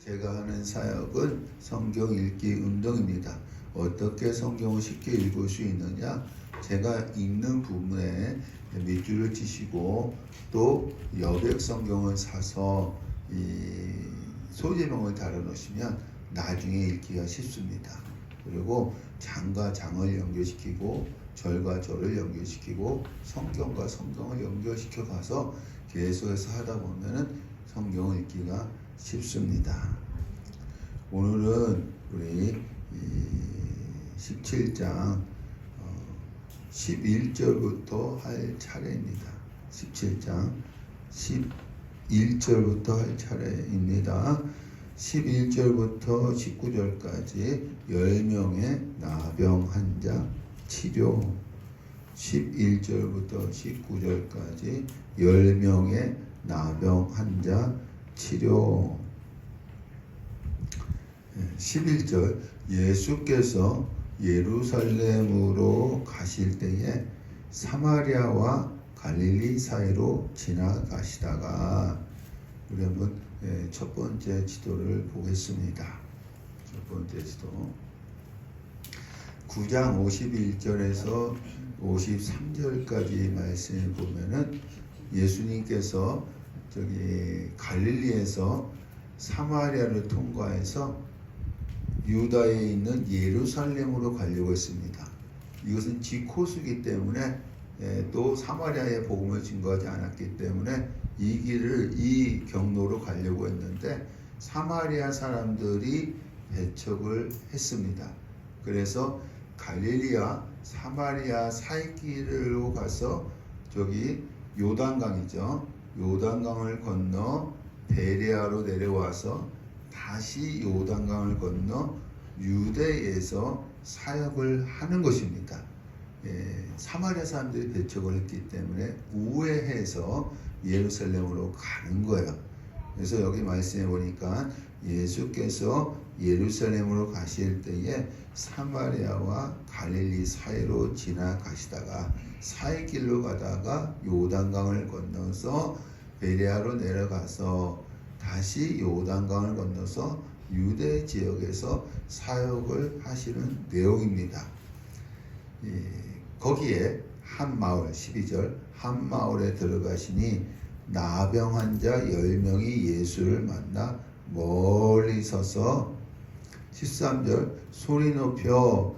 제가 하는 사역은 성경 읽기 운동입니다. 어떻게 성경을 쉽게 읽을 수 있느냐? 제가 읽는 부분에 밑줄을 치시고 또 여백 성경을 사서 이 소제명을 달아 놓으시면 나중에 읽기가 쉽습니다. 그리고 장과 장을 연결시키고 절과 절을 연결시키고 성경과 성경을 연결시켜 가서 계속해서 하다 보면은 성경을 읽기가 쉽습니다. 오늘은 우리 17장 11절부터 할 차례입니다. 17장 11절부터 할 차례입니다. 11절부터 19절까지 10명의 나병 환자 치료, 11절부터 19절까지 10명의 나병 환자 치료. 11절 예수께서 예루살렘으로 가실 때에 사마리아와 갈릴리 사이로 지나가시다가 우리 한번 첫 번째 지도를 보겠습니다. 첫 번째 지도 9장 51절에서 53절까지 말씀을 보면은 예수님께서 저기 갈릴리에서 사마리아를 통과해서 유다에 있는 예루살렘으로 가려고 했습니다. 이것은 지코스이기 때문에 또 사마리아에 복음을 증거하지 않았기 때문에 이 길을 이 경로로 가려고 했는데 사마리아 사람들이 배척을 했습니다. 그래서 갈릴리와 사마리아 사이길로 가서 저기 요단강이죠. 요단강을 건너 베레아로 내려와서 다시 요단강을 건너 유대에서 사역을 하는 것입니다. 사마리아 사람들이 배척을 했기 때문에 우회해서 예루살렘으로 가는 거예요. 그래서 여기 말씀해 보니까 예수께서 예루살렘으로 가실 때에 사마리아와 갈릴리 사이로 지나가시다가 사이길로 가다가 요단강을 건너서 베레아로 내려가서 다시 요단강을 건너서 유대 지역에서 사역을 하시는 내용입니다. 거기에 한 마을 12절 한 마을에 들어가시니 나병 환자 10명이 예수를 만나 멀리 서서 13절 소리 높여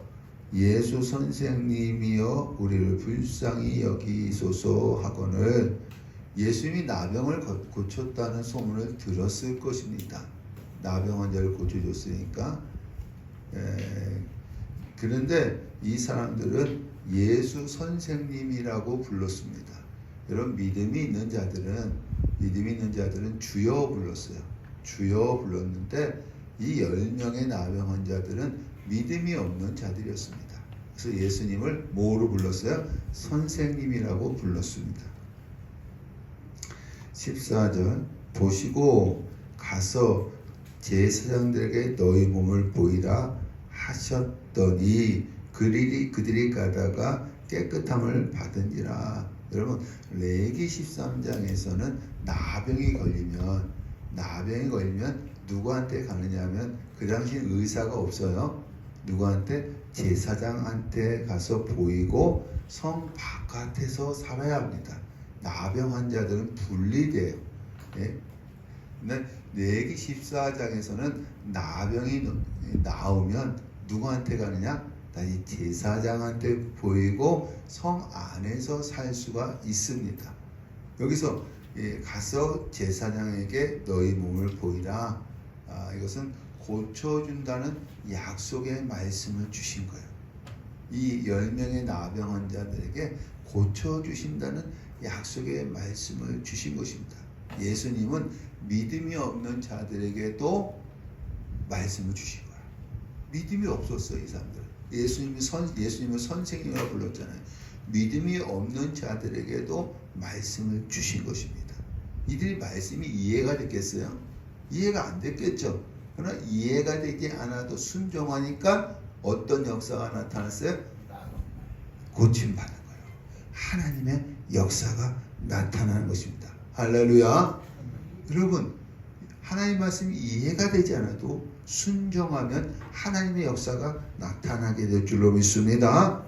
예수 선생님이여 우리를 불쌍히 여기소서 하거늘 예수님이 나병을 고쳤다는 소문을 들었을 것입니다. 나병 환자를 고쳐줬으니까. 그런데 이 사람들은 예수 선생님이라고 불렀습니다. 여러분 믿음이 있는 자들은 주여 불렀어요. 주여 불렀는데 이 10명의 나병 환자들은 믿음이 없는 자들이었습니다. 그래서 예수님을 뭐로 불렀어요? 선생님이라고 불렀습니다. 14절 보시고 가서 제사장들에게 너희 몸을 보이라 하셨더니 그들이 가다가 깨끗함을 받은지라. 여러분 레기 13장에서는 나병이 걸리면 누구한테 가느냐면 그 당시엔 의사가 없어요. 누구한테? 제사장한테 가서 보이고 성 바깥에서 살아야 합니다. 나병 환자들은 분리돼요. 근데 레기 14장에서는 나병이 나오면 누구한테 가느냐? 다시 제사장한테 보이고 성 안에서 살 수가 있습니다. 여기서 가서 제사장에게 너희 몸을 보이라. 이것은 고쳐준다는 약속의 말씀을 주신 거예요. 이 10명의 나병 환자들에게 고쳐주신다는 약속의 말씀을 주신 것입니다. 예수님은 믿음이 없는 자들에게도 말씀을 주신 거예요. 믿음이 없었어요, 이 사람들은. 예수님을 선생님이라고 불렀잖아요. 믿음이 없는 자들에게도 말씀을 주신 것입니다. 이들이 말씀이 이해가 됐겠어요? 이해가 안 됐겠죠. 그러나 이해가 되지 않아도 순종하니까 어떤 역사가 나타났어요? 고침받는 거예요. 하나님의 역사가 나타나는 것입니다. 할렐루야. 여러분 하나님 말씀이 이해가 되지 않아도 순종하면 하나님의 역사가 나타나게 될 줄로 믿습니다.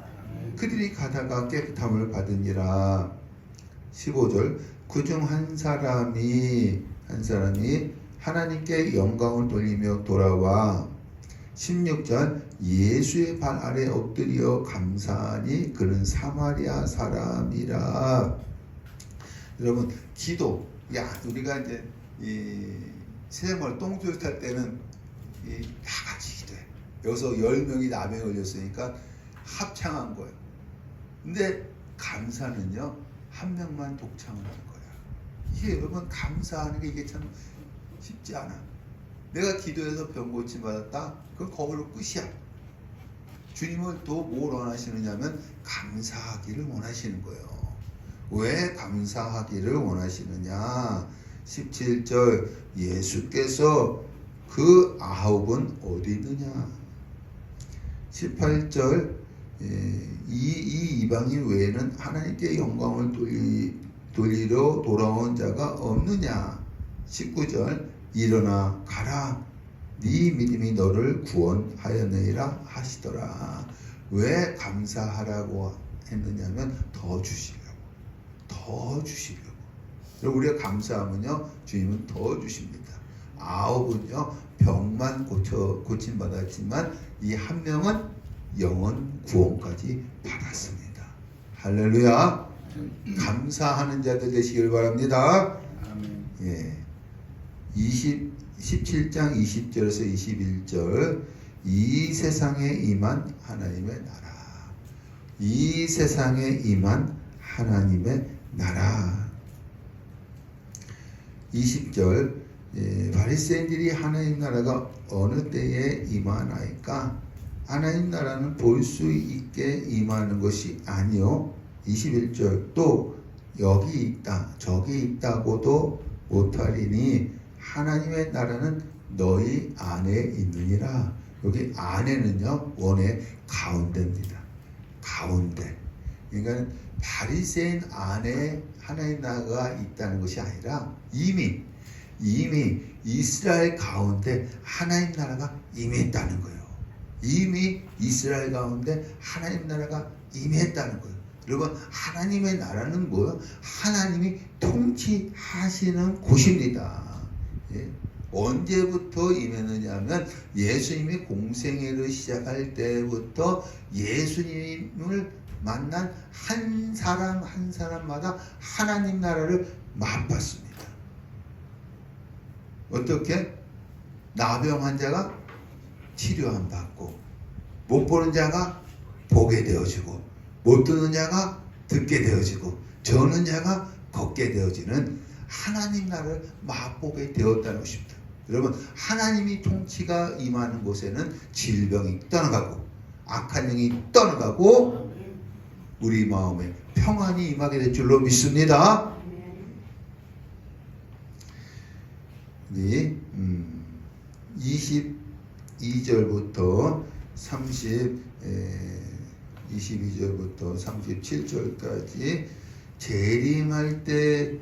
그들이 가다가 깨끗함을 받으니라. 15절 그중 한 사람이 하나님께 영광을 돌리며 돌아와 16절 예수의 발 아래 엎드려 감사하니 그는 사마리아 사람이라. 여러분 기도 우리가 이제 이 세상을 똥줄 탈 때는 다 같이 기도해. 여기서 10명이 나병에 걸렸으니까 합창한 거예요. 근데 감사는요 한 명만 독창을 한 거야. 이게 여러분 감사하는 게 이게 참 쉽지 않아. 내가 기도해서 병 고침 받았다? 그건 거기로 끝이야. 주님은 또 뭘 원하시느냐면 감사하기를 원하시는 거예요. 왜 감사하기를 원하시느냐? 17절 예수께서 그 9은 어디 있느냐? 18절 이 이방인 외에는 하나님께 영광을 돌리러 돌아온 자가 없느냐? 19절 일어나 가라 네 믿음이 너를 구원하였느니라 하시더라. 왜 감사하라고 했느냐면 더 주시려고. 그리고 우리가 감사하면요 주님은 더 주십니다. 9은요 병만 고침 받았지만 이 한 명은 영원 구원까지 받았습니다. 할렐루야. 감사하는 자들 되시길 바랍니다. 아멘. 예. 17장 20절에서 21절 이 세상에 임한 하나님의 나라. 이 세상에 임한 하나님의 나라. 20절 바리새인들이 하나님 나라가 어느 때에 임하나이까? 하나님 나라는 볼 수 있게 임하는 것이 아니요. 21절 또 여기 있다 저기 있다고도 못하리니 하나님의 나라는 너희 안에 있느니라. 여기 안에는요 원의 가운데입니다. 가운데. 그러니까 바리새인 안에 하나님 나라가 있다는 것이 아니라 이미 이스라엘 가운데 하나님 나라가 임했다는 거예요. 이미 이스라엘 가운데 하나님 나라가 임했다는 거예요. 여러분 하나님의 나라는 뭐예요? 하나님이 통치하시는 곳입니다. 예. 언제부터 임했느냐 하면 예수님이 공생애를 시작할 때부터 예수님을 만난 한 사람 한 사람마다 하나님 나라를 맛봤습니다. 어떻게? 나병 환자가 치료함 받고 못 보는 자가 보게 되어지고 못 듣는 자가 듣게 되어지고 저는 자가 걷게 되어지는 하나님 나라를 맛보게 되었다는 것입니다. 여러분 하나님이 통치가 임하는 곳에는 질병이 떠나가고 악한 영이 떠나가고 우리 마음에 평안이 임하게 될 줄로 믿습니다. 우리 22절부터 22절부터 37절까지 재림할 때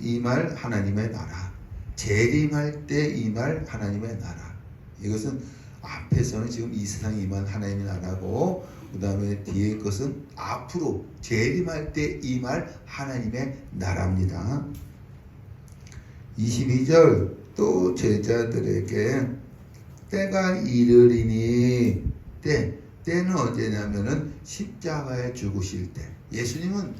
임할 하나님의 나라. 재림할 때 임할 하나님의 나라. 이것은 앞에서는 지금 이 세상에 임한 하나님의 나라고 그 다음에 뒤에 것은 앞으로 재림할 때 임할 하나님의 나라입니다. 22절 또 제자들에게 때가 이르리니 때는 언제냐면은 십자가에 죽으실 때. 예수님은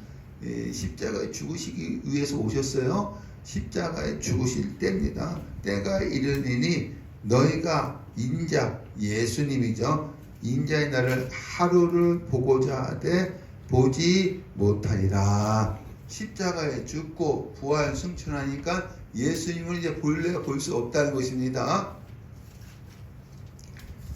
십자가에 죽으시기 위해서 오셨어요. 십자가에 죽으실 때입니다. 때가 이르리니 너희가 인자 예수님이죠. 인자의 날을 하루를 보고자 하되 보지 못하리라. 십자가에 죽고 부활 승천하니까 예수님을 이제 본래 볼 수 없다는 것입니다.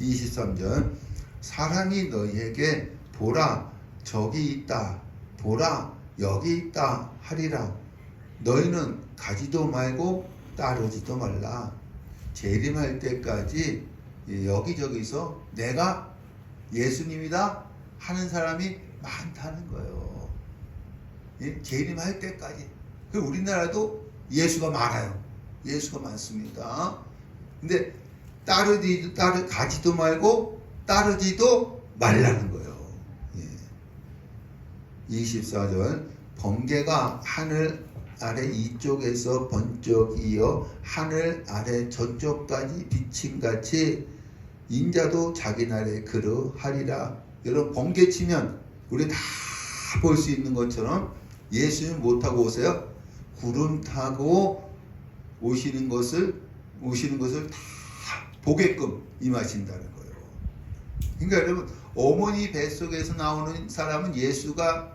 23절 사람이 너희에게 보라 저기 있다 보라 여기 있다 하리라. 너희는 가지도 말고 따르지도 말라. 재림할 때까지 여기저기서 내가 예수님이다 하는 사람이 많다는 거예요. 재림할 때까지. 우리나라도 예수가 많아요. 예수가 많습니다. 근데 가지도 말고 따르지도 말라는 거예요. 24절 번개가 하늘 아래 이쪽에서 번쩍이어 하늘 아래 저쪽까지 비침같이 인자도 자기 날에 그러하리라. 여러분 번개 치면 우리 다 볼 수 있는 것처럼 예수님 못 타고 오세요? 구름 타고 오시는 것을 다 보게끔 임하신다는 거예요. 그러니까 여러분 어머니 뱃속에서 나오는 사람은 예수가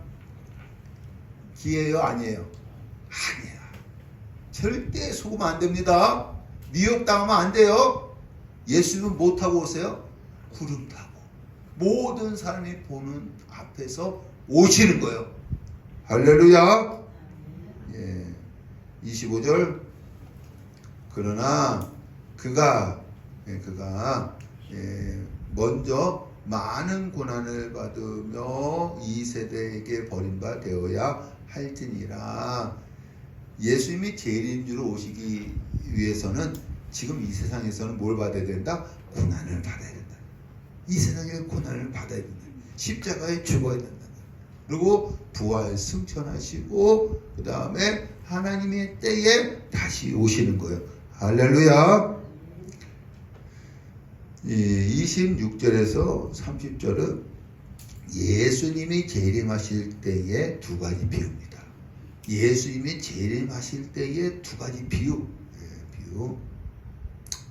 기예요? 아니에요? 아니야. 절대 속으면 안 됩니다. 미혹당하면 안 돼요. 예수님은 뭐 타고 오세요? 구름 타고. 모든 사람이 보는 앞에서 오시는 거예요. 할렐루야. 25절 그러나 그가 먼저 많은 고난을 받으며 이 세대에게 버림바 되어야 할지니라. 예수님이 재림주로 오시기 위해서는 지금 이 세상에서는 뭘 받아야 된다? 고난을 받아야 된다. 이 세상에 고난을 받아야 된다. 십자가에 죽어야 된다. 그리고 부활 승천하시고 그 다음에 하나님의 때에 다시 오시는 거예요. 할렐루야. 26절에서 30절은 예수님이 재림하실 때의 두 가지 비유입니다. 예수님이 재림하실 때의 두 가지 비유.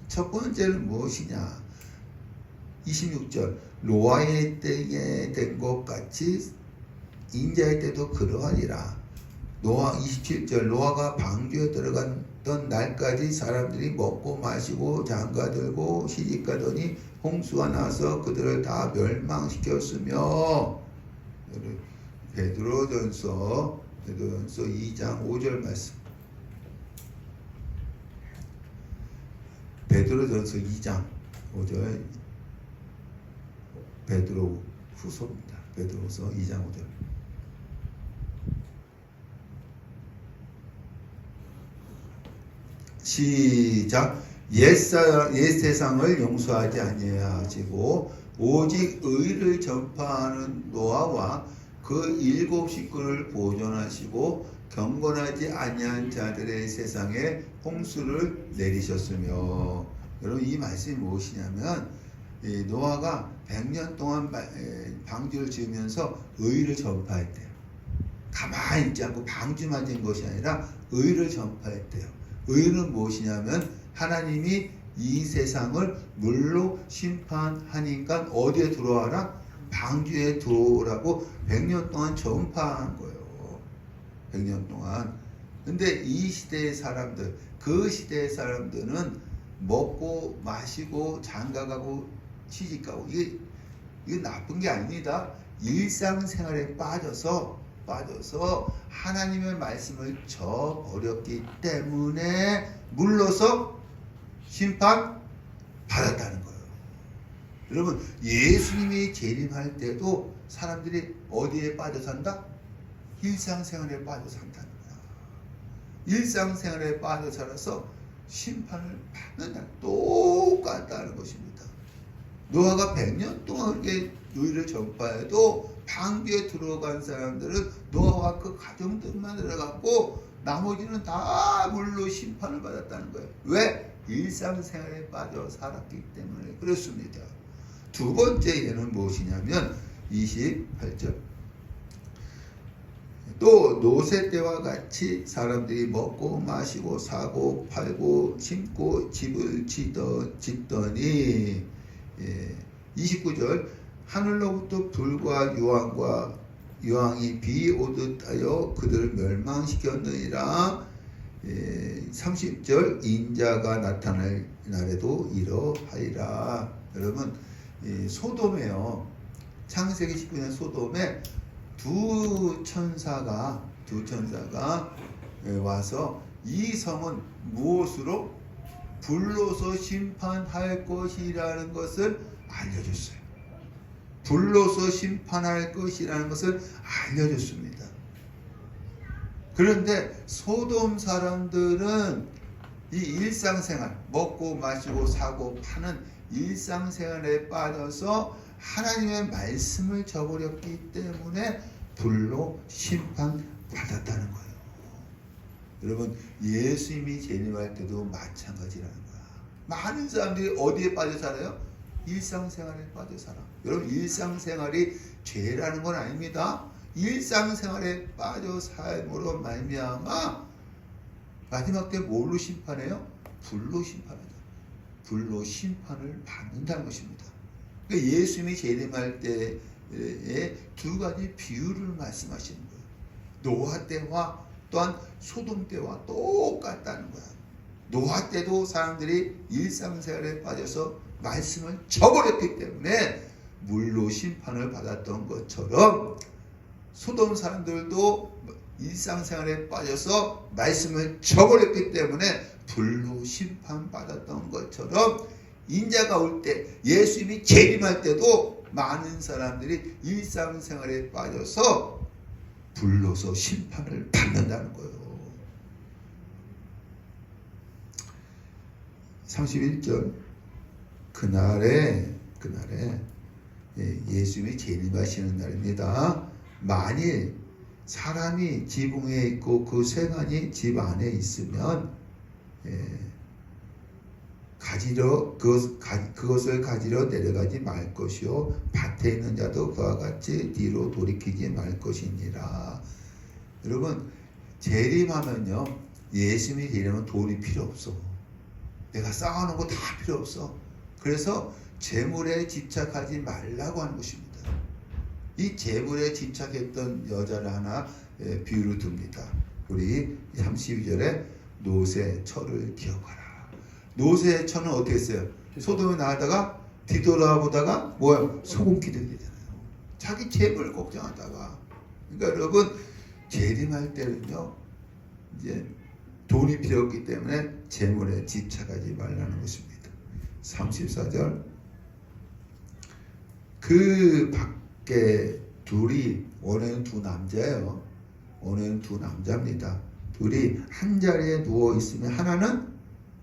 첫 번째는 무엇이냐? 26절 노아의 때에 된 것 같이 인자의 때도 그러하리라. 노아 27절 노아가 방주에 들어갔던 날까지 사람들이 먹고 마시고 장가들고 시집가더니 홍수가 나서 그들을 다 멸망시켰으며. 베드로전서 2장 5절 말씀. 베드로전서 2장 5절 베드로 후서입니다. 베드로서 2장 5절. 시작. 옛 세상을 용서하지 아니하시고 오직 의를 전파하는 노아와 그 7 식구를 보존하시고 경건하지 아니한 자들의 세상에 홍수를 내리셨으며. 여러분 이 말씀이 무엇이냐면 노아가 100년 동안 방주를 지으면서 의를 전파했대요. 가만히 있지 않고 방주만 지은 것이 아니라 의를 전파했대요. 의는 무엇이냐면 하나님이 이 세상을 물로 심판하니까 어디에 들어와라? 방주에 들어오라고 100년 동안 전파한 거예요. 100년 동안. 근데 이 시대의 사람들, 그 시대의 사람들은 먹고 마시고 장가가고 시집가고 이게 나쁜 게 아닙니다. 일상생활에 빠져서 하나님의 말씀을 저버렸기 때문에 물러서 심판 받았다는 거예요. 여러분 예수님이 재림할 때도 사람들이 어디에 빠져 산다? 일상생활에 빠져 산다는 거야. 일상생활에 빠져 살아서 심판을 받는 날 똑같다는 것입니다. 노아가 100년 동안 그렇게 의를 전파해도 방주에 들어간 사람들은 노아와 그 가정들만 들어갔고 나머지는 다 물로 심판을 받았다는 거예요. 왜? 일상생활에 빠져 살았기 때문에 그렇습니다. 두 번째 예는 무엇이냐면 28절. 또 노세 때와 같이 사람들이 먹고 마시고 사고 팔고 심고 집을 짓더니. 29절 하늘로부터 불과 유황이 비 오듯 하여 그들을 멸망시켰느니라. 30절 인자가 나타날 날에도 이러하리라. 여러분 소돔에요. 창세기 19년 소돔에 두 천사가 와서 이 성은 무엇으로? 불로서 심판할 것이라는 것을 알려줬어요. 불로서 심판할 것이라는 것을 알려줬습니다. 그런데 소돔 사람들은 이 일상생활, 먹고 마시고 사고 파는 일상생활에 빠져서 하나님의 말씀을 저버렸기 때문에 불로 심판받았다는 거예요. 여러분, 예수님이 재림할 때도 마찬가지라는 거야. 많은 사람들이 어디에 빠져 살아요? 일상생활에 빠져 살아. 여러분, 일상생활이 죄라는 건 아닙니다. 일상생활에 빠져 삶으로 말미암아 마지막 때 뭘로 심판해요? 불로 심판하죠. 불로 심판을 받는다는 것입니다. 그러니까 예수님이 재림할 때에 두 가지 비유를 말씀하시는 거예요. 노아 때와 또한 소돔 때와 똑같다는 거야. 노아 때도 사람들이 일상생활에 빠져서 말씀을 저버렸기 때문에 물로 심판을 받았던 것처럼 소돔 사람들도 일상생활에 빠져서 말씀을 저버렸기 때문에 불로 심판받았던 것처럼 인자가 올 때, 예수님이 재림할 때도 많은 사람들이 일상생활에 빠져서 불로서 심판을 받는다는 거예요. 31절 그날에 예수님이 재림하시는 날입니다. 만일 사람이 지붕에 있고 그 쇠관이 집 안에 있으면 그것을 가지러 내려가지 말 것이요 밭에 있는 자도 그와 같이 뒤로 돌이키지 말 것이니라. 여러분, 재림하면요, 예수님이 재림하면 돌이 필요 없어. 내가 쌓아놓은 거 다 필요 없어. 그래서 재물에 집착하지 말라고 하는 것입니다. 이 재물에 집착했던 여자를 하나 비유를 듭니다. 우리 32절에 노새 처를 기억하라. 노새 처는 어떻게 했어요? 소돔에 나가다가 뒤돌아보다가 뭐야? 소금기 되잖아요. 자기 재물 걱정하다가. 그러니까 여러분, 재림할 때는요, 이제 돈이 필요 없기 때문에 재물에 집착하지 말라는 것입니다. 34절 그 밖에 둘이, 원에는 두 남자예요. 원에는 두 남자입니다. 둘이 한 자리에 누워 있으면 하나는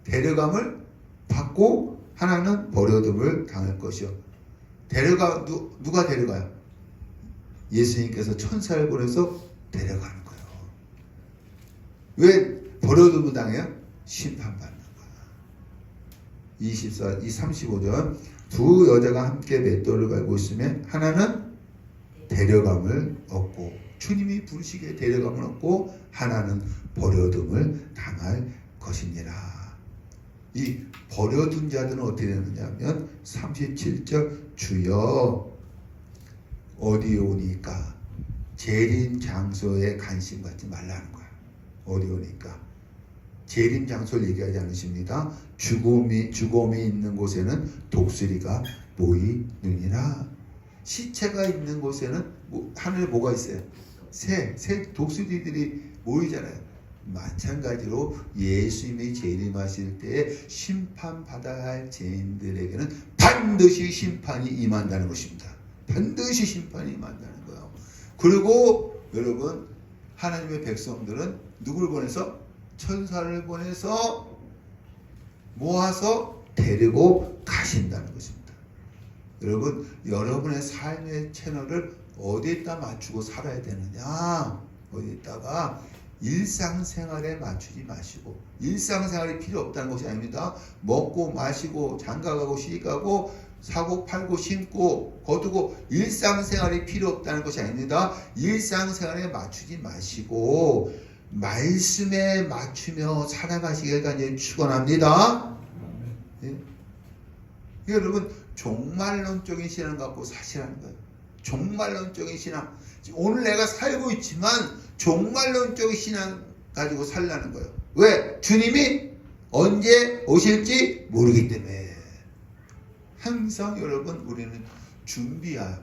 데려감을 받고 하나는 버려둠을 당할 것이요. 누가 데려가요? 예수님께서 천사를 보내서 데려가는 거예요. 왜 버려둠을 당해요? 심판받는 거야. 35절 두 여자가 함께 맷돌을 갈고 있으면 하나는 데려감을 얻고, 주님이 부르시기에 데려감을 얻고 하나는 버려둠을 당할 것이니라. 이 버려둔 자들은 어떻게 되느냐 하면 37절 주여 어디 오니까 재림 장소에 관심 갖지 말라는 거야. 어디 오니까 재림 장소를 얘기하지 않으십니다. 죽음이 있는 곳에는 독수리가 모이느니라. 시체가 있는 곳에는 하늘에 뭐가 있어요? 새 독수리들이 모이잖아요. 마찬가지로 예수님이 재림하실 때에 심판받아야 할 죄인들에게는 반드시 심판이 임한다는 것입니다. 반드시 심판이 임한다는 거예요. 그리고 여러분, 하나님의 백성들은 누구를 보내서? 천사를 보내서 모아서 데리고 가신다는 것입니다. 여러분, 여러분의 삶의 채널을 어디에다 맞추고 살아야 되느냐? 어디에다가 일상생활에 맞추지 마시고, 일상생활이 필요 없다는 것이 아닙니다. 먹고 마시고 장가가고 시집가고 사고 팔고 심고 거두고 일상생활이 필요 없다는 것이 아닙니다. 일상생활에 맞추지 마시고 말씀에 맞추며 살아가시길 간절히 축원합니다. 예? 여러분, 종말론적인 신앙 갖고 사시라는 거예요. 종말론적인 신앙. 오늘 내가 살고 있지만 종말론적인 신앙 가지고 살라는 거예요. 왜? 주님이 언제 오실지 모르기 때문에. 항상 여러분, 우리는 준비하는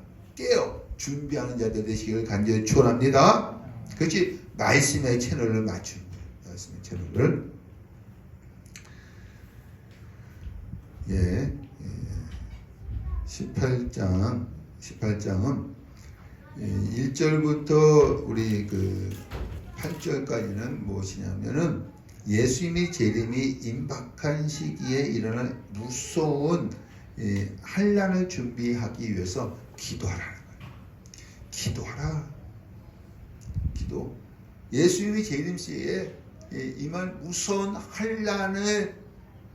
자들 되시기를 간절히 축원합니다. 그렇지, 말씀의 채널을 맞추는 거예요. 말씀의 채널을. 18장은 1절부터 우리 8절까지는 무엇이냐면은 예수님이 재림이 임박한 시기에 일어날 무서운 환난을 준비하기 위해서 기도하라는 거예요. 기도하라. 기도. 예수님이 재림 시에 임할 무서운 환난을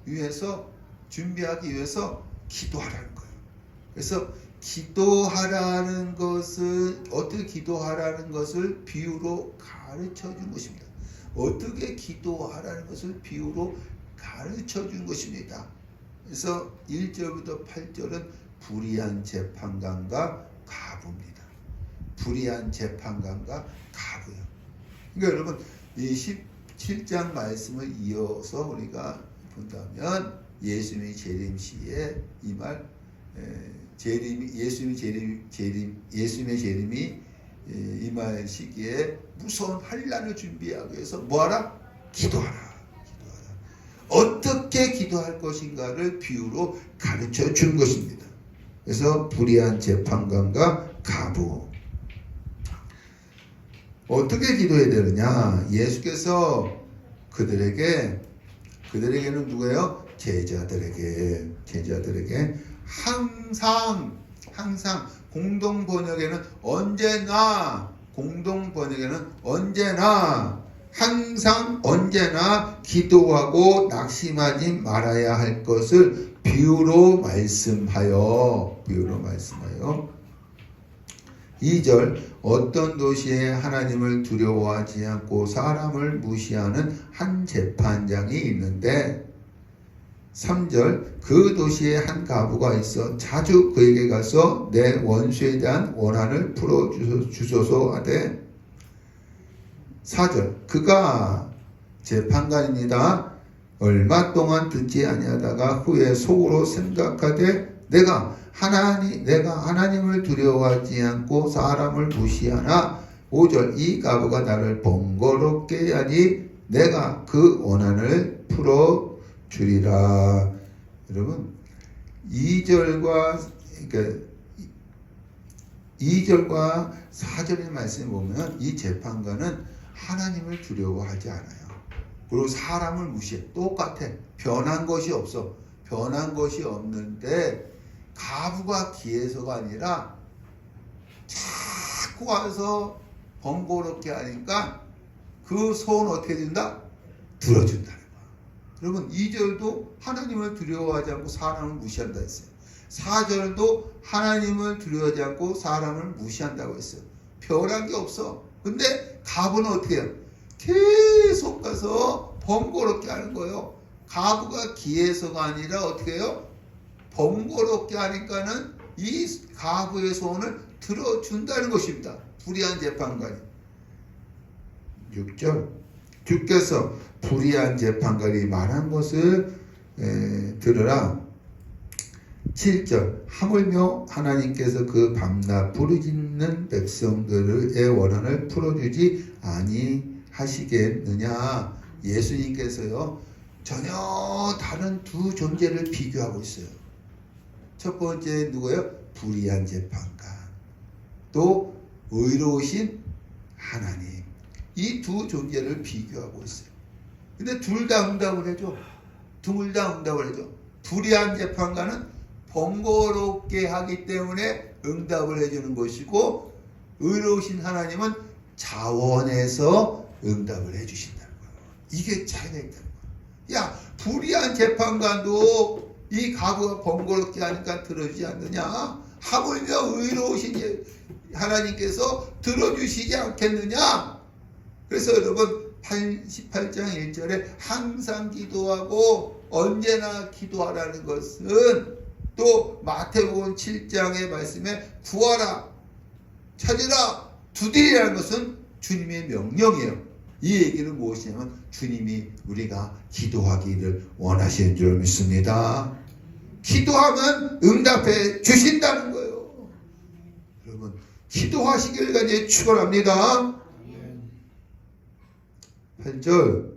위해서 준비하기 위해서 기도하라는 거예요. 그래서 기도하라는 것을 어떻게 기도하라는 것을 비유로 가르쳐 준 것입니다. 어떻게 기도하라는 것을 비유로 가르쳐 준 것입니다. 그래서 1절부터 8절은 불의한 재판관과 가부입니다. 불의한 재판관과 가부요. 그러니까 여러분 이 17장 말씀을 이어서 우리가 본다면 예수님의 재림 시에 임할 예수님의 재림이 임할 시기에 무서운 환난을 준비하기 위해서 뭐하라? 기도하라. 어떻게 기도할 것인가를 비유로 가르쳐 준 것입니다. 그래서 불의한 재판관과 가부. 어떻게 기도해야 되느냐? 예수께서 그들에게는 누구예요? 제자들에게 항상 공동 번역에는 언제나 기도하고 낙심하지 말아야 할 것을 비유로 말씀하여 2절 어떤 도시에 하나님을 두려워하지 않고 사람을 무시하는 한 재판장이 있는데 3절 그 도시에 한 가부가 있어 자주 그에게 가서 내 원수에 대한 원한을 풀어주소서 하되 4절 그가 재판관입니다. 얼마 동안 듣지 아니하다가 후에 속으로 생각하되 내가 하나님을 두려워하지 않고 사람을 무시하나 5절 이 가부가 나를 번거롭게 하니 내가 그 원한을 풀어주리라. 여러분 2절과 4절의 말씀을 보면 이 재판관은 하나님을 두려워하지 않아요. 그리고 사람을 무시해. 똑같아. 변한 것이 없어. 변한 것이 없는데 가부가 기해서가 아니라 자꾸 와서 번거롭게 하니까 그 소원 어떻게 된다? 들어준다는 거야. 여러분 2절도 하나님을 두려워하지 않고 사람을 무시한다 했어요. 4절도 하나님을 두려워하지 않고 사람을 무시한다고 했어요. 변한 게 없어. 근데 가부는 어떻게 해요? 계속 가서 번거롭게 하는 거예요. 가부가 기해서가 아니라 어떻게 해요? 번거롭게 하니까는 이 가부의 소원을 들어준다는 것입니다. 불의한 재판관이. 6절 주께서 불의한 재판관이 말한 것을 들으라. 7절 하물며 하나님께서 그 밤낮 부르짖는 백성들의 원한을 풀어주지 아니하시겠느냐. 예수님께서요 전혀 다른 두 존재를 비교하고 있어요. 첫 번째 누구예요? 불의한 재판관, 또 의로우신 하나님. 이 두 존재를 비교하고 있어요. 근데 둘 다 응답을 해줘. 불의한 재판관은 번거롭게 하기 때문에 응답을 해주는 것이고, 의로우신 하나님은 자원해서 응답을 해주신다는 거예요. 이게 차이가 있다는 거예요. 야, 불의한 재판관도 이 가부가 번거롭게 하니까 들어주지 않느냐? 하물며 의로우신 하나님께서 들어주시지 않겠느냐? 그래서 여러분 18장 1절에 항상 기도하고 언제나 기도하라는 것은, 또 마태복음 7장의 말씀에 구하라, 찾으라, 두드리라는 것은 주님의 명령이에요. 이 얘기는 무엇이냐면 주님이 우리가 기도하기를 원하시는 줄 믿습니다. 기도하면 응답해 주신다는 거예요. 여러분 기도하시길 간절히 축원합니다. 8절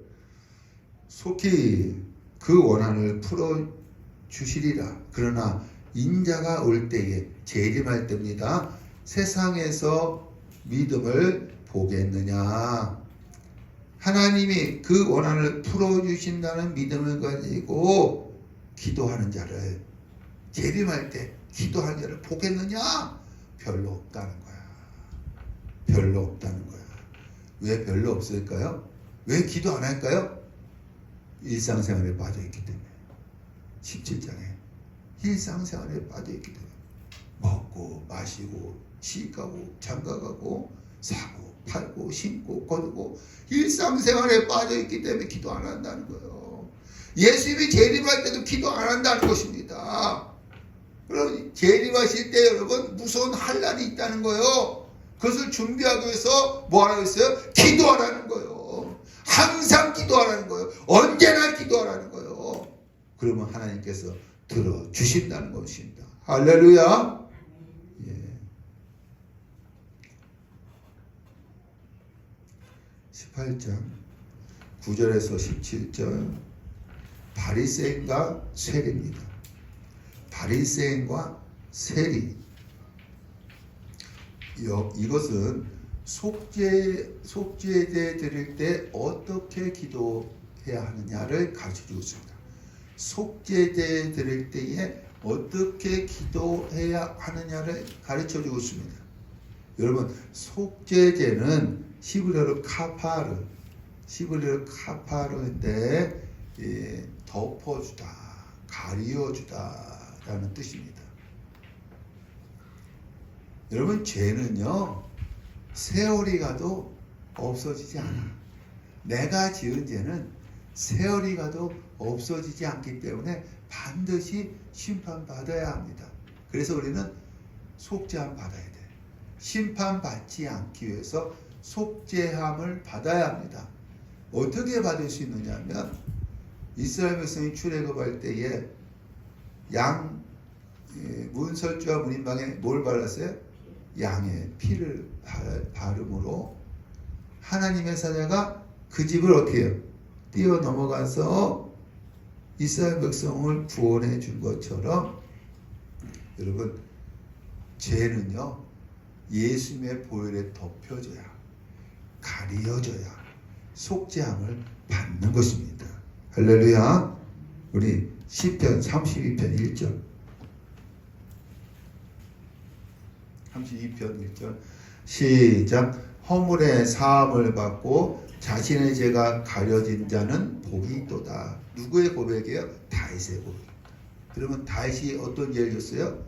속히 그 원한을 풀어주시리라. 그러나 인자가 올 때에, 재림할 때입니다. 세상에서 믿음을 보겠느냐. 하나님이 그 원한을 풀어주신다는 믿음을 가지고 기도하는 자를, 재림할 때 기도하는 자를 보겠느냐? 별로 없다는 거야. 별로 없다는 거야. 왜 별로 없을까요? 왜 기도 안 할까요? 일상생활에 빠져있기 때문에. 17장에 일상생활에 빠져있기 때문에 먹고 마시고 시가고 장가가고 사고 팔고 신고 거두고 일상생활에 빠져있기 때문에 기도 안 한다는 거예요. 예수님이 재림할 때도 기도 안 한다는 것입니다. 그럼 재림하실 때 여러분 무서운 환난이 있다는 거예요. 그것을 준비하기 위해서 뭐하라고 했어요? 기도하라는 거예요. 항상 기도하라는 거예요. 언제나 기도하라는 거예요. 그러면 하나님께서 들어주신다는 것입니다. 할렐루야. 예. 18장 9절에서 17절 바리새인과 세리입니다. 바리새인과 세리. 이것은 속죄제 드릴 때 어떻게 기도해야 하느냐를 가르쳐주고 있습니다. 속죄제 드릴 때에 어떻게 기도해야 하느냐를 가르쳐주고 있습니다. 여러분, 속죄제는 히브리어로 카파르인데 덮어주다, 가리어주다 라는 뜻입니다. 여러분, 죄는요 세월이 가도 없어지지 않아. 내가 지은 죄는 세월이 가도 없어지지 않기 때문에 반드시 심판받아야 합니다. 그래서 우리는 속죄함 받아야 돼. 심판받지 않기 위해서 속죄함을 받아야 합니다. 어떻게 받을 수 있느냐 하면 이스라엘 백성이 출애굽할 때에 문설주와 문인방에 뭘 발랐어요? 양의 피를 바름으로 하나님의 사자가 그 집을 어떻게 해요? 뛰어넘어가서 이스라엘 백성을 구원해 준 것처럼 여러분, 죄는요 예수님의 보혈에 덮여져야, 가리어져야 속죄함을 받는 것입니다. 할렐루야. 우리 시편 32편 1절 32편 1절 시작. 허물의 사함을 받고 자신의 죄가 가려진 자는 복이 있도다. 누구의 고백이에요? 다윗의 고백입니다. 그러면 다윗이 어떤 죄를 졌어요?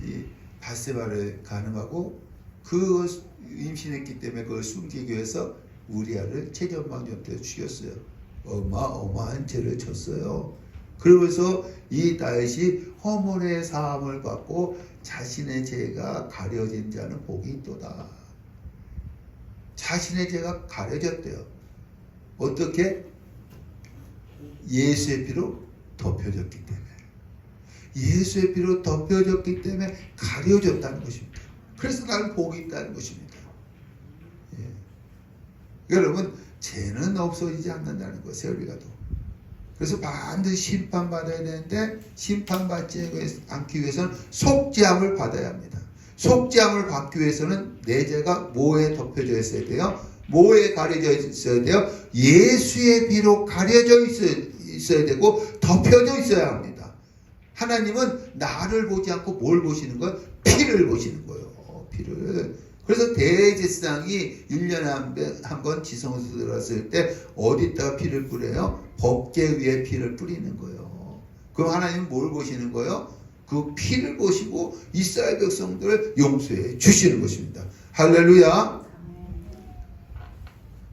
이 밧세바를 간음하고 그 임신했기 때문에 그걸 숨기기 위해서 우리아를 최전방전 때 죽였어요. 어마어마한 죄를 졌어요. 그러면서 이 다윗이 허물의 사함을 받고 자신의 죄가 가려진 자는 복이 있도다. 자신의 죄가 가려졌대요. 어떻게? 예수의 피로 덮여졌기 때문에. 예수의 피로 덮여졌기 때문에 가려졌다는 것입니다. 그래서 나는 복이 있다는 것입니다. 예. 여러분, 죄는 없어지지 않는다는 것, 세월이 가도. 그래서 반드시 심판받아야 되는데 심판받지 않기 위해서는 속죄함을 받아야 합니다. 속죄함을 받기 위해서는 내 죄가 뭐에 덮여져 있어야 돼요? 뭐에 가려져 있어야 돼요? 예수의 피로 가려져 있어야 되고 덮여져 있어야 합니다. 하나님은 나를 보지 않고 뭘 보시는 거예요? 피를 보시는 거예요. 피를. 그래서 대제사장이 1년에 한 번 지성소 들어갔을 때 어디다가 피를 뿌려요? 법궤 위에 피를 뿌리는 거예요. 그럼 하나님은 뭘 보시는 거예요? 그 피를 보시고 이스라엘 백성들을 용서해 주시는 것입니다. 할렐루야.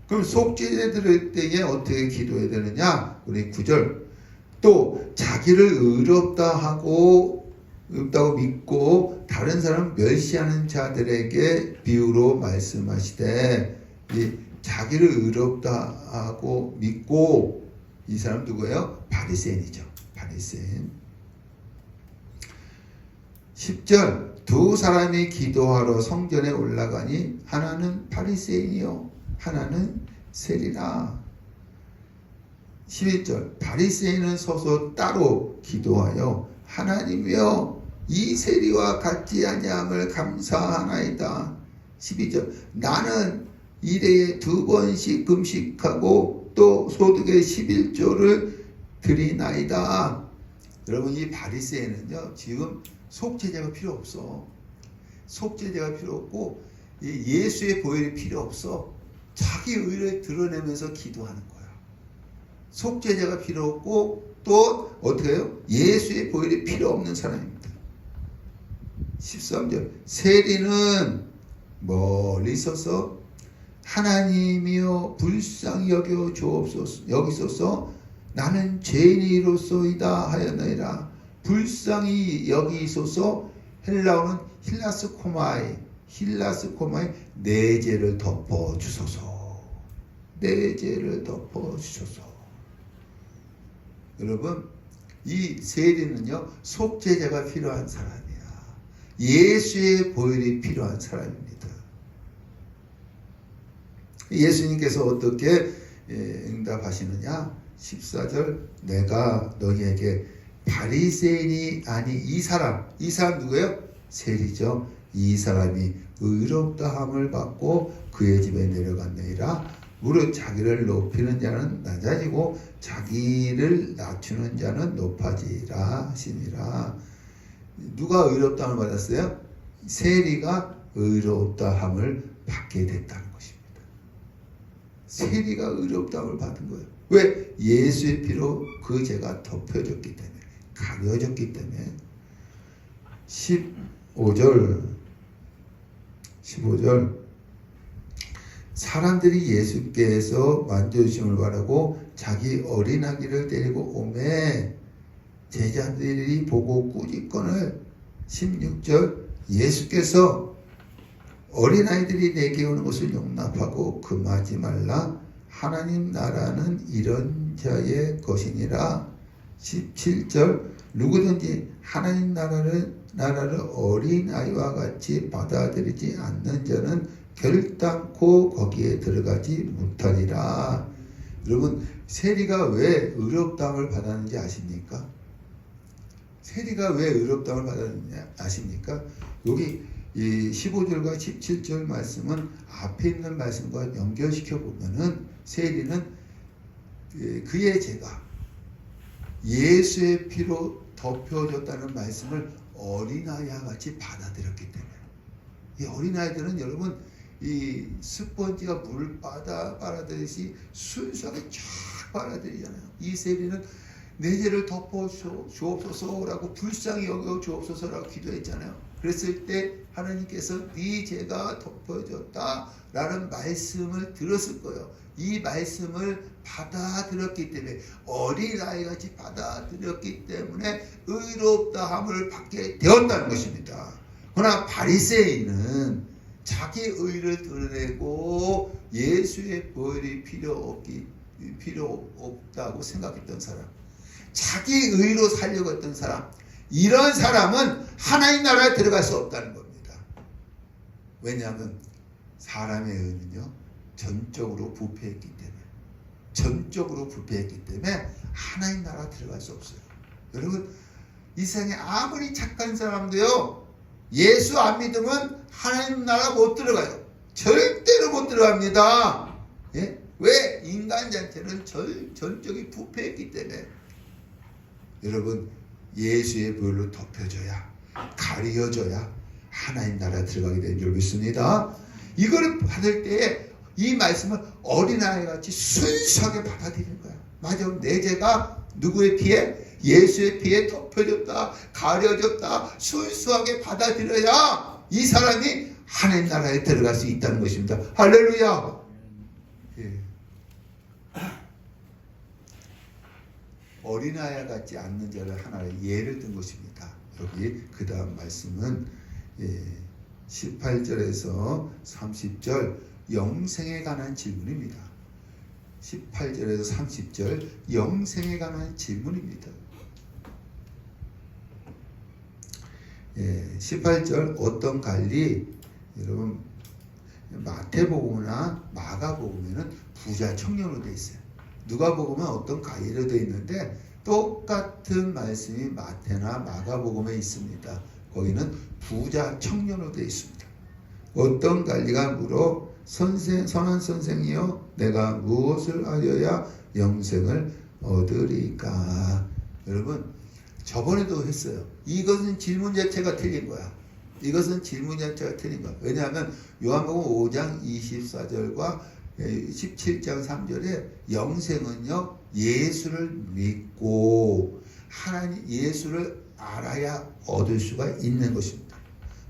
그럼 속죄제 드릴 때에 어떻게 기도해야 되느냐? 우리 9절. 또 자기를 의롭다고 믿고 다른 사람 멸시하는 자들에게 비유로 말씀하시되, 이 자기를 의롭다 하고 믿고, 이 사람 누구예요? 바리새인이죠. 바리새인. 10절. 두 사람이 기도하러 성전에 올라가니 하나는 바리새인이요 하나는 세리라. 11절. 바리새인은 서서 따로 기도하여 하나님이여 이 세리와 같지 아니함을 감사하나이다. 12절. 나는 일회에 2번씩 금식하고 또 소득의 11조를 드리나이다. 여러분, 이 바리새인은요 지금 속죄제가 필요 없어. 속죄제가 필요 없고 예수의 보혈이 필요 없어. 자기 의를 드러내면서 기도하는 거야. 속죄제가 필요 없고 또 어떻게 해요? 예수의 보혈이 필요 없는 사람입니다. 13절 세리는 멀리 있어서 하나님이여 불쌍히 여기소서 나는 죄인이로소이다 하였나이다. 불쌍히 여기소서. 헬라어는 힐라스코마이 내 죄를 덮어주소서. 내 죄를 덮어주소서. 여러분, 이 세리는요 속죄제가 필요한 사람이야. 예수의 보혈이 필요한 사람입니다. 예수님께서 어떻게 응답하시느냐? 14절 내가 너희에게 바리새인이 아닌 이 사람 누구예요? 세리죠. 이 사람이 의롭다함을 받고 그의 집에 내려갔느니라. 무릇 자기를 높이는 자는 낮아지고 자기를 낮추는 자는 높아지라 하시니라. 누가 의롭다함을 받았어요? 세리가 의롭다함을 받게 됐다는 것입니다. 세리가 의롭다함을 받은 거예요. 왜? 예수의 피로 그 죄가 덮여졌기 때문에, 가려졌기 때문에. 15절 사람들이 예수께서 만져주심을 바라고 자기 어린아기를 데리고 오매 제자들이 보고 꾸짖거늘. 16절 예수께서 어린아이들이 내게 오는 것을 용납하고 금하지 말라. 하나님 나라는 이런 자의 것이니라. 17절 누구든지 하나님 나라를 어린아이와 같이 받아들이지 않는 자는 결단코 거기에 들어가지 못하리라. 여러분, 세리가 왜 의롭다함을 받았는지 아십니까? 세리가 왜 의롭다함을 받았는지 아십니까? 여기 이 15절과 17절 말씀은 앞에 있는 말씀과 연결시켜 보면은 세리는 그의 죄가 예수의 피로 덮여졌다는 말씀을 어린아이와 같이 받아들였기 때문에. 이 어린아이들은 여러분 이 스펀지가 물을 빨아들이듯이 순수하게 쫙 빨아들이잖아요. 이 세리는 내 죄를 덮어 주옵소서라고 불쌍히 여겨 주옵소서라고 기도했잖아요. 그랬을 때 하나님께서 네 죄가 덮어졌다라는 말씀을 들었을 거예요. 이 말씀을 받아들였기 때문에, 어린아이같이 받아들였기 때문에 의롭다함을 받게 되었다는 것입니다. 그러나 바리새인은 자기 의를 드러내고 예수의 보혈이 필요 없다고 생각했던 사람, 자기 의로 살려고 했던 사람, 이런 사람은 하나님 나라에 들어갈 수 없다는 겁니다. 왜냐하면 사람의 의는요 전적으로 부패했기 때문에 하나님 나라 들어갈 수 없어요. 여러분, 이 세상에 아무리 착한 사람도요 예수 안 믿으면 하나님 나라 못 들어가요. 절대로 못 들어갑니다. 예? 왜? 인간 자체는 전적이 부패했기 때문에. 여러분, 예수의 보혈로 덮여져야, 가려져야 하나님 나라 들어가게 되는 줄 믿습니다. 이거를 받을 때에 이 말씀을 어린아이같이 순수하게 받아들이는 거야. 맞아, 내 죄가 누구의 피에? 예수의 피에 덮여졌다, 가려졌다, 순수하게 받아들여야 이 사람이 하나님 나라에 들어갈 수 있다는 것입니다. 할렐루야. 예. 어린아이 같지 않는 자를 하나의 예를 든 것입니다. 여기 그 다음 말씀은 18절에서 30절 영생에 관한 질문입니다. 18절에서 30절 영생에 관한 질문입니다. 18절 어떤 관리, 여러분 마태복음이나 마가복음에는 부자 청년으로 되어 있어요. 누가복음은 어떤 관리로 되어 있는데 똑같은 말씀이 마태나 마가복음에 있습니다. 거기는 부자 청년으로 되어 있습니다. 어떤 관리가 물어 선한 선생이여 내가 무엇을 하여야 영생을 얻으리까. 여러분 저번에도 했어요. 이것은 질문 자체가 틀린 거야. 이것은 질문 자체가 틀린 거야. 왜냐하면 요한복음 5장 24절과 17장 3절에 영생은요 예수를 믿고 하나님 예수를 알아야 얻을 수가 있는 것입니다.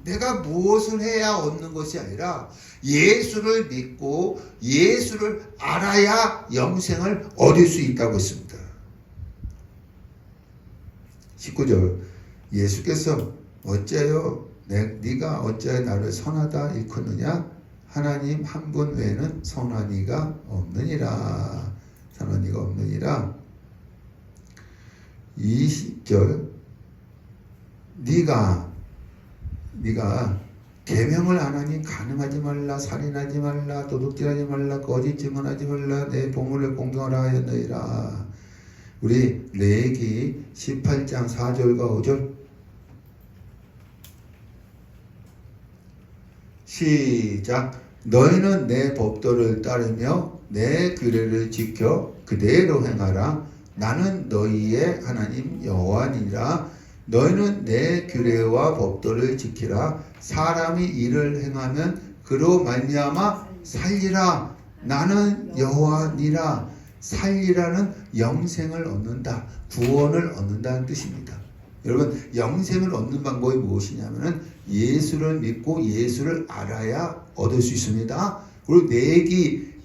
내가 무엇을 해야 얻는 것이 아니라 예수를 믿고 예수를 알아야 영생을 얻을 수 있다고 했습니다. 19절 예수께서 어째요 네가 어째 나를 선하다 일컫느냐 하나님 한 분 외에는 선한 이가 없느니라. 선한 이가 없느니라. 20절 네가 계명을 안 하니 간음하지 말라 살인하지 말라 도둑질하지 말라 거짓 증언하지 말라 내 보물을 공경하라 하였느니라. 우리 레위기 18장 4절과 5절 시작. 너희는 내 법도를 따르며 내 규례를 지켜 그대로 행하라. 나는 너희의 하나님 여호와니라. 너희는 내 규례와 법도를 지키라. 사람이 이를 행하면 그로 말미암아 살리라. 나는 여호와니라. 살리라는 영생을 얻는다, 구원을 얻는다는 뜻입니다. 여러분 영생을 얻는 방법이 무엇이냐면은 예수를 믿고 예수를 알아야 얻을 수 있습니다. 그리고 레위기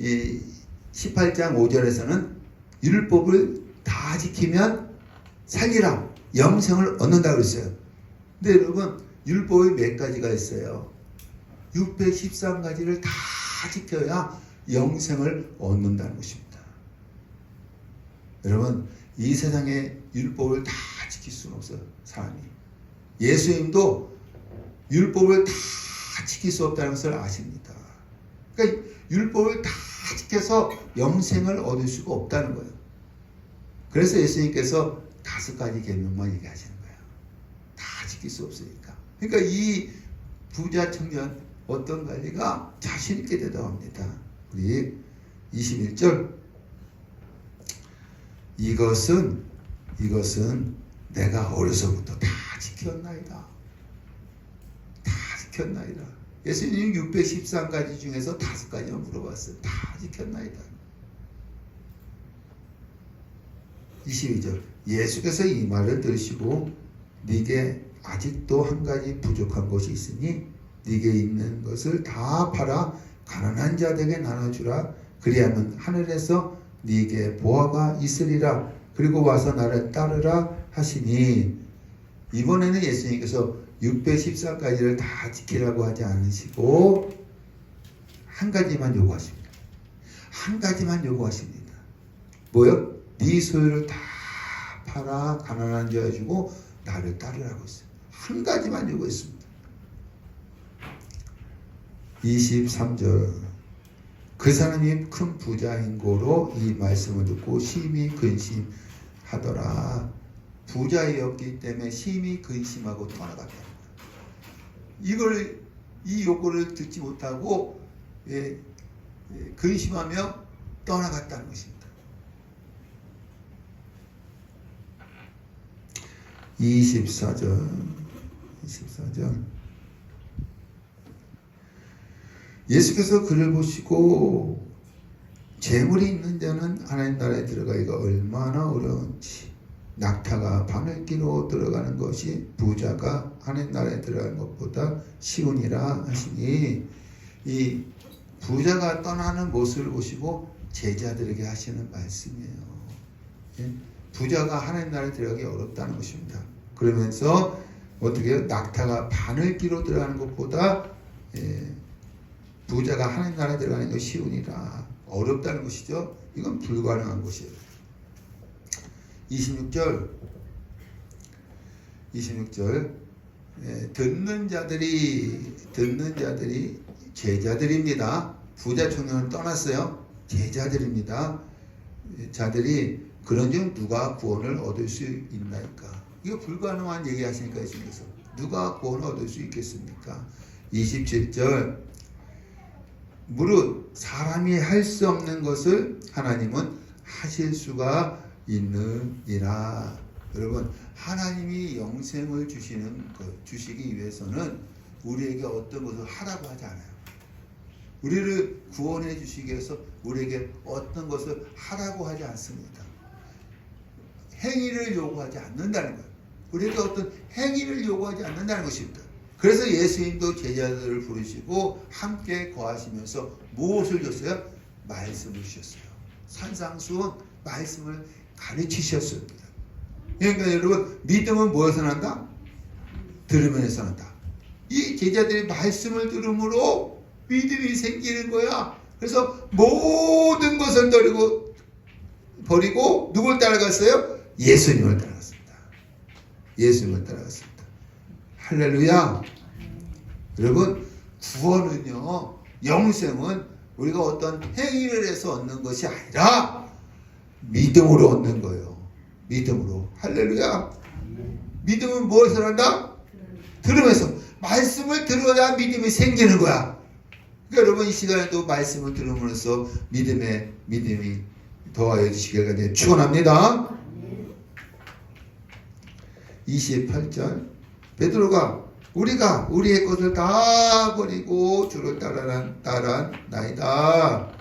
18장 5절에서는 율법을 다 지키면 살리라 영생을 얻는다고 그랬어요. 근데 여러분 율법이 몇 가지가 있어요? 613가지를 다 지켜야 영생을 얻는다는 것입니다. 여러분 이 세상에 율법을 다 지킬 수는 없어요. 사람이. 예수님도 율법을 다 지킬 수 없다는 것을 아십니다. 그러니까 율법을 다 지켜서 영생을 얻을 수가 없다는 거예요. 그래서 예수님께서 5가지 계명만 얘기하시는 거예요. 다 지킬 수 없으니까. 그러니까 이 부자 청년 어떤 관리가 자신 있게 대답합니다. 우리 21절 이것은 내가 어려서부터 다 지켰나이다. 다 지켰나이다. 예수님 613가지 중에서 5가지만 물어봤어요. 다 지켰나이다. 22절 예수께서 이 말을 들으시고 네게 아직도 한 가지 부족한 것이 있으니 네게 있는 것을 다 팔아 가난한 자들에게 나눠주라. 그리하면 하늘에서 네게 보화가 있으리라. 그리고 와서 나를 따르라 하시니 이번에는 예수님께서 614가지를 다 지키라고 하지 않으시고 한 가지만 요구하십니다. 한 가지만 요구하십니다. 뭐요? 네 소유를 다 팔아 가난한 자에 주고 나를 따르라고 했어요. 한 가지만 요구했습니다. 23절 그 사람이 큰 부자인 고로 이 말씀을 듣고 심히 근심하더라. 부자였기 때문에 심히 근심하고 떠나갔다. 이 요구를 듣지 못하고 근심하며 떠나갔다는 것입니다. 24절 예수께서 그를 보시고 재물이 있는 자는 하나님 나라에 들어가기가 얼마나 어려운지 낙타가 바늘기로 들어가는 것이 부자가 하나님 나라에 들어가는 것보다 쉬우니라 하시니 이 부자가 떠나는 모습을 보시고 제자들에게 하시는 말씀이에요. 부자가 하나님 나라에 들어가기 어렵다는 것입니다. 그러면서 어떻게 낙타가 바늘기로 들어가는 것보다 부자가 하나님 나라에 들어가는 것이 쉬우니라. 어렵다는 것이죠. 이건 불가능한 것이에요. 26절 듣는 자들이 제자들입니다. 부자 청년은 떠났어요. 제자들입니다. 자들이 그런즉 누가 구원을 얻을 수 있나이까. 이거 불가능한 얘기 하시니까 예수님께서 누가 구원을 얻을 수 있겠습니까? 27절 무릇 사람이 할 수 없는 것을 하나님은 하실 수가 있느니라. 여러분, 하나님이 영생을 주시기 위해서는 우리에게 어떤 것을 하라고 하지 않아요. 우리를 구원해 주시기 위해서 우리에게 어떤 것을 하라고 하지 않습니다. 행위를 요구하지 않는다는 거예요. 우리에게 어떤 행위를 요구하지 않는다는 것입니다. 그래서 예수님도 제자들을 부르시고 함께 거하시면서 무엇을 줬어요? 말씀을 주셨어요. 산상수훈 말씀을 가르치셨습니다. 그러니까 여러분, 믿음은 무엇에서 난다? 들으면서 난다. 이 제자들이 말씀을 들음으로 믿음이 생기는 거야. 그래서 모든 것을 버리고 누굴 따라갔어요? 예수님을 따라갔습니다. 예수님을 따라갔습니다. 할렐루야. 여러분, 구원은요, 영생은 우리가 어떤 행위를 해서 얻는 것이 아니라 믿음으로 얻는 거예요. 믿음으로. 할렐루야. 믿음은 무엇을 한다? 들으면서. 말씀을 들어야 믿음이 생기는 거야. 그러니까 여러분, 이 시간에도 말씀을 들으면서 믿음이 더하여 주시길 간절히 축원합니다. 28절 베드로가 우리가 우리의 것을 다 버리고 주를 따라나이다.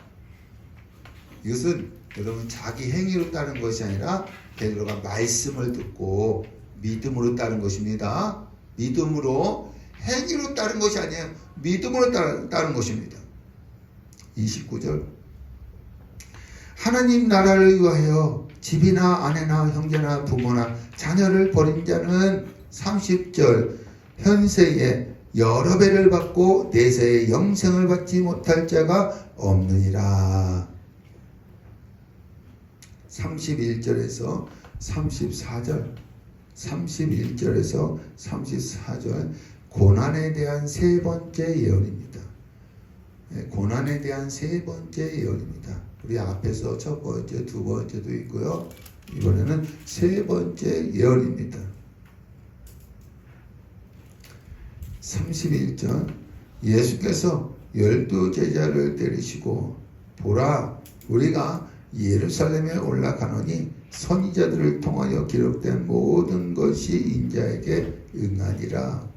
이것은 여러분 자기 행위로 따른 것이 아니라 베드로가 말씀을 듣고 믿음으로 따른 것입니다. 믿음으로, 행위로 따른 것이 아니에요. 믿음으로 따른 것입니다. 29절 하나님 나라를 위하여 집이나 아내나 형제나 부모나 자녀를 버린 자는 30절 현세에 여러 배를 받고 내세에 영생을 받지 못할 자가 없느니라. 31절에서 34절 31절에서 34절 고난에 대한 세 번째 예언입니다. 고난에 대한 세 번째 예언입니다. 우리 앞에서 첫 번째, 두 번째도 있고요. 이번에는 세 번째 예언입니다. 31절 예수께서 12 제자를 데리시고 보라 우리가 예루살렘에 올라가노니 선지자들을 통하여 기록된 모든 것이 인자에게 응하니라.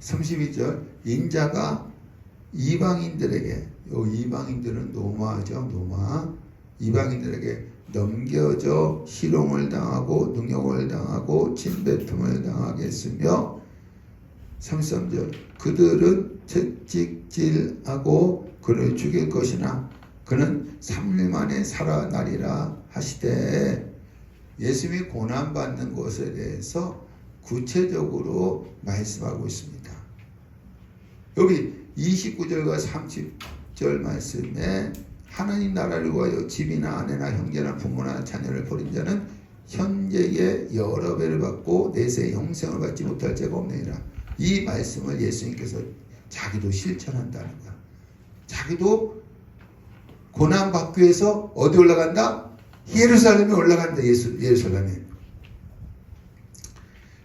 32절 인자가 이방인들에게, 이방인들은 노마죠. 노마. 이방인들에게 넘겨져 희롱을 당하고 능욕을 당하고 침뱉음을 당하겠으며 33절 그들은 채찍질하고 그를 죽일 것이나 그는 3일 만에 살아나리라 하시되 예수님이 고난받는 것에 대해서 구체적으로 말씀하고 있습니다. 여기 29절과 30절 말씀에 하나님 나라를 위하여 집이나 아내나 형제나 부모나 자녀를 버린 자는 현재의 여러 배를 받고 내세의 영생을 받지 못할 자가 없느니라. 이 말씀을 예수님께서 자기도 실천한다는 거야. 자기도 고난받기 위해서 어디 올라간다? 예루살렘에 올라간다. 예루살렘에.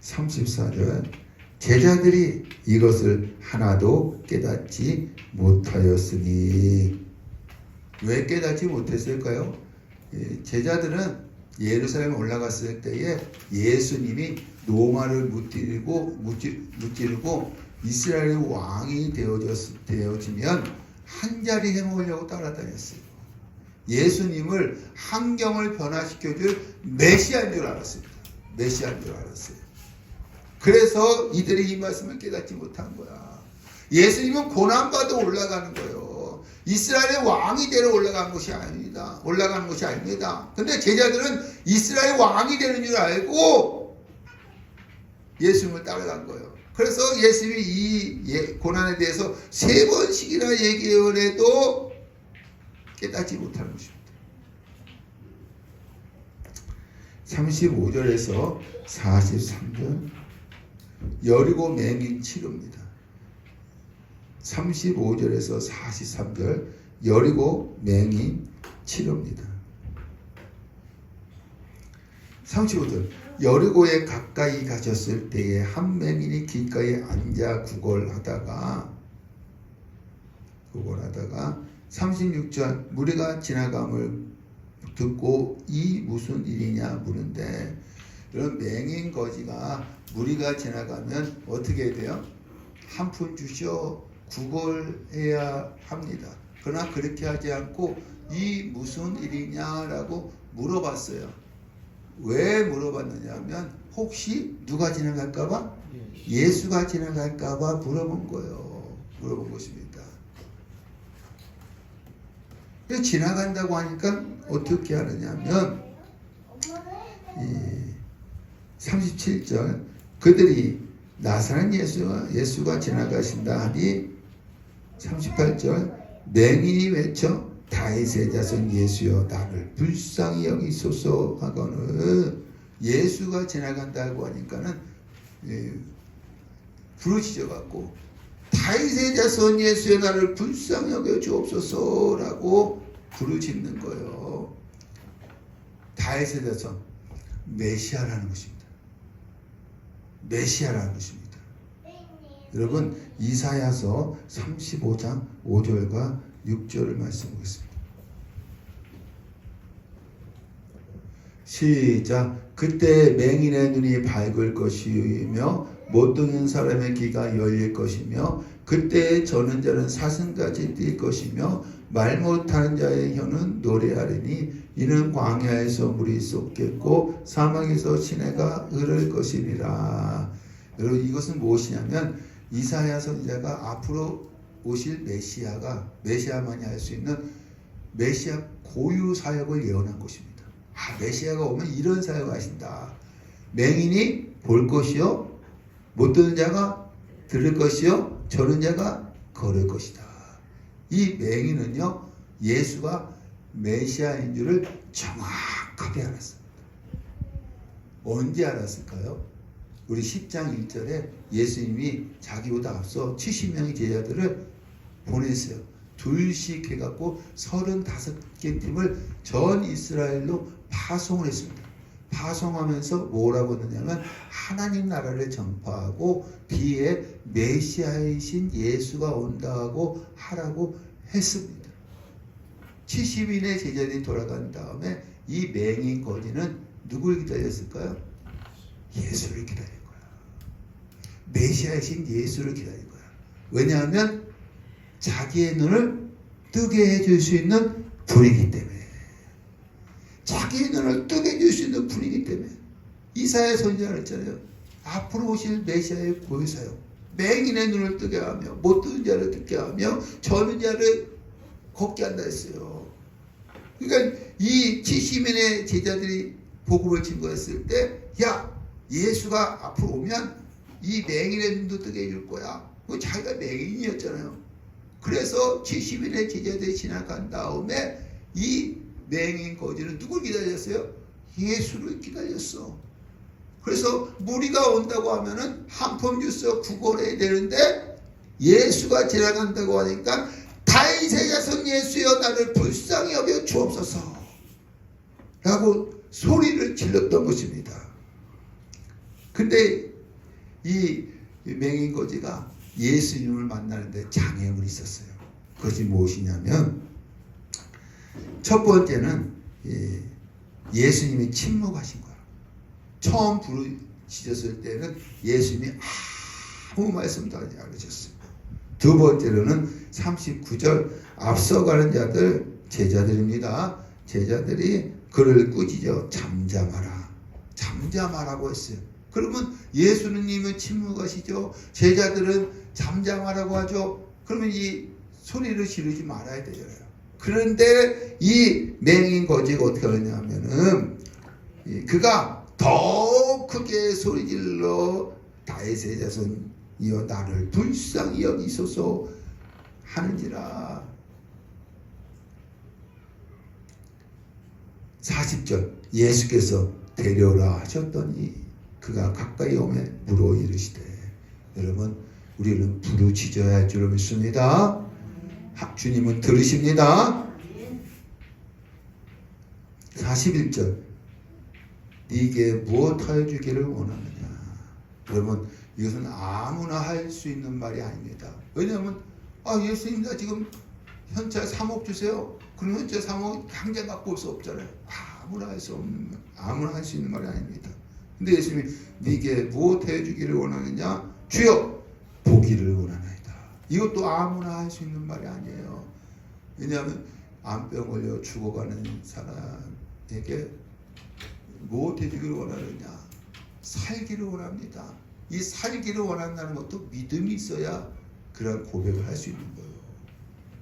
34절 제자들이 이것을 하나도 깨닫지 못하였으니 왜 깨닫지 못했을까요? 제자들은 예루살렘에 올라갔을 때에 예수님이 로마를 무찌르고 이스라엘의 왕이 되어지면 한 자리 해먹으려고 따라다녔어요. 예수님을 환경을 변화시켜줄 메시아인 줄 알았습니다. 메시아인 줄 알았어요. 그래서 이들이 이 말씀을 깨닫지 못한 거야. 예수님은 고난받아 올라가는 거예요. 이스라엘의 왕이 되러 올라간 것이 아닙니다. 올라가는 것이 아닙니다. 근데 제자들은 이스라엘 왕이 되는 줄 알고 예수님을 따라간 거예요. 그래서 예수님이 이 고난에 대해서 3번씩이나 얘기를 해도 깨닫지 못하는 것입니다. 35절에서 43절 여리고 맹인 치료입니다. 35절에서 43절 여리고 맹인 치료입니다. 35절 여리고에 가까이 가셨을 때에 한 맹인이 길가에 앉아 구걸하다가 그걸 하다가 36절 무리가 지나감을 듣고 이 무슨 일이냐 물은데, 이런 맹인 거지가 무리가 지나가면 어떻게 해야 돼요? 한 푼 주시오 구걸해야 합니다. 그러나 그렇게 하지 않고 이 무슨 일이냐라고 물어봤어요. 왜 물어봤느냐면 혹시 누가 지나갈까봐? 예수가 지나갈까봐 물어본 거예요. 물어본 것입니다. 그래서 지나간다고 하니까 어떻게 하느냐면 37절 그들이 나사렛 예수가 지나가신다 하니 38절 맹인이 외쳐 다윗의 자손 예수여 나를 불쌍히 여기소서 하거늘, 예수가 지나간다고 하니까는 부르짖어 갖고 다윗의 자손 예수여 나를 불쌍히 여겨 주옵소서라고 부르짖는 거예요. 다윗의 자손 메시아라는 것입니다. 메시아라는 것입니다. 여러분 이사야서 35장 5절과 6절을 말씀하겠습니다. 시작. 그때 맹인의 눈이 밝을 것이며 못 듣는 사람의 귀가 열릴 것이며 그때 저는 자는 사슴같이 뛸 것이며 말 못하는 자의 혀는 노래하리니 이는 광야에서 물이 쏟겠고 사막에서 시내가 흐를 것이니라. 여러분 이것은 무엇이냐면 이사야 선지자가 앞으로 오실 메시아만이 할 수 있는 메시아 고유 사역을 예언한 것입니다. 메시아가 오면 이런 사역을 하신다. 맹인이 볼 것이요 못 듣는 자가 들을 것이요 저는 자가 걸을 것이다. 이 맹인은요 예수가 메시아인 줄을 정확하게 알았습니다. 언제 알았을까요? 우리 10장 1절에 예수님이 자기보다 앞서 70명의 제자들을 보냈어요. 둘씩 해갖고 35개 팀을 전 이스라엘로 파송을 했습니다. 파송하면서 뭐라고 했느냐면 하나님 나라를 전파하고 뒤에 메시아이신 예수가 온다고 하라고 했습니다. 70인의 제자들이 돌아간 다음에 이 맹인 거지는 누굴 기다렸을까요? 예수를 기다린 거야. 메시아이신 예수를 기다린 거야. 왜냐하면 자기의 눈을 뜨게 해줄 수 있는 분이기 때문에. 자기의 눈을 뜨게 해줄 수 있는 분이기 때문에. 이사야 선지자가 했잖아요. 앞으로 오실 메시아의 고유사역. 맹인의 눈을 뜨게 하며 못 듣는 자를 듣게 하며 저는 자를 걷게 한다 했어요. 그러니까 이 70인의 제자들이 복음을 증거했을 때 야 예수가 앞으로 오면 이 맹인의 눈도 뜨게 해줄 거야. 자기가 맹인이었잖아요. 그래서 70인의 제자들이 지나간 다음에 이 맹인 거지는 누굴 기다렸어요? 예수를 기다렸어. 그래서 무리가 온다고 하면은 한 푼 주서 구걸해야 되는데 예수가 지나간다고 하니까 다윗의 자손 예수여 나를 불쌍히 여겨 주옵소서 라고 소리를 질렀던 것입니다. 근데 이 맹인 거지가 예수님을 만나는데 장애물이 있었어요. 그것이 무엇이냐면 첫 번째는 예수님이 침묵하신 거야. 처음 부르짖었을 때는 예수님이 아무 말씀도 하지 않으셨어요. 두 번째로는 39절 앞서가는 자들 제자들입니다. 제자들이 그를 꾸짖어 잠잠하라고 했어요. 그러면 예수님은 침묵하시죠. 제자들은 잠잠하라고 하죠. 그러면 이 소리를 지르지 말아야 되잖아요. 그런데 이 맹인 거지가 어떻게 하냐면은 그가 더 크게 소리질러 다윗의 자손이여 나를 불쌍히 여기소서 하는지라. 40절 예수께서 데려오라 하셨더니 그가 가까이 오매 물어 이르시되. 여러분 우리는 부르짖어야 할 줄 믿습니다. 주님은 들으십니다. 41절 네게 무엇하여 주기를 원하느냐. 여러분 이것은 아무나 할 수 있는 말이 아닙니다. 왜냐하면 예수님 나 지금 현찰 3억 주세요. 그럼 현찰 3억 당장 갖고 올 수 없잖아요. 아무나 할 수 있는 말이 아닙니다. 근데 예수님이 네게 무엇 해주기를 원하느냐? 주여 보기를 원하나이다. 이것도 아무나 할 수 있는 말이 아니에요. 왜냐하면 암병 걸려 죽어가는 사람에게 무엇 해주기를 원하느냐? 살기를 원합니다. 이 살기를 원한다는 것도 믿음이 있어야 그런 고백을 할 수 있는 거예요.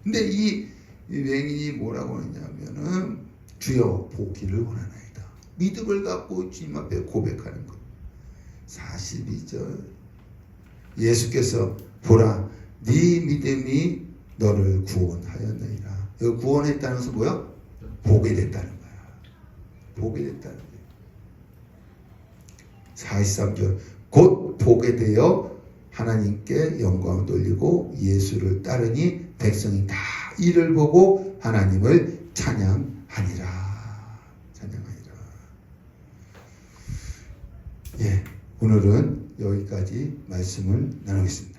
근데 이 맹인이 뭐라고 하냐면은 주여 보기를 원하나이다. 믿음을 갖고 주님 앞에 고백하는 것. 42절 예수께서 보라 네 믿음이 너를 구원하였느니라. 여기 구원했다는 것은 뭐야? 보게 됐다는 거야. 보게 됐다는 거야. 43절 곧 보게 되어 하나님께 영광을 돌리고 예수를 따르니 백성이 다 이를 보고 하나님을 찬양하니라. 찬양하니라. 예, 오늘은 여기까지 말씀을 나누겠습니다.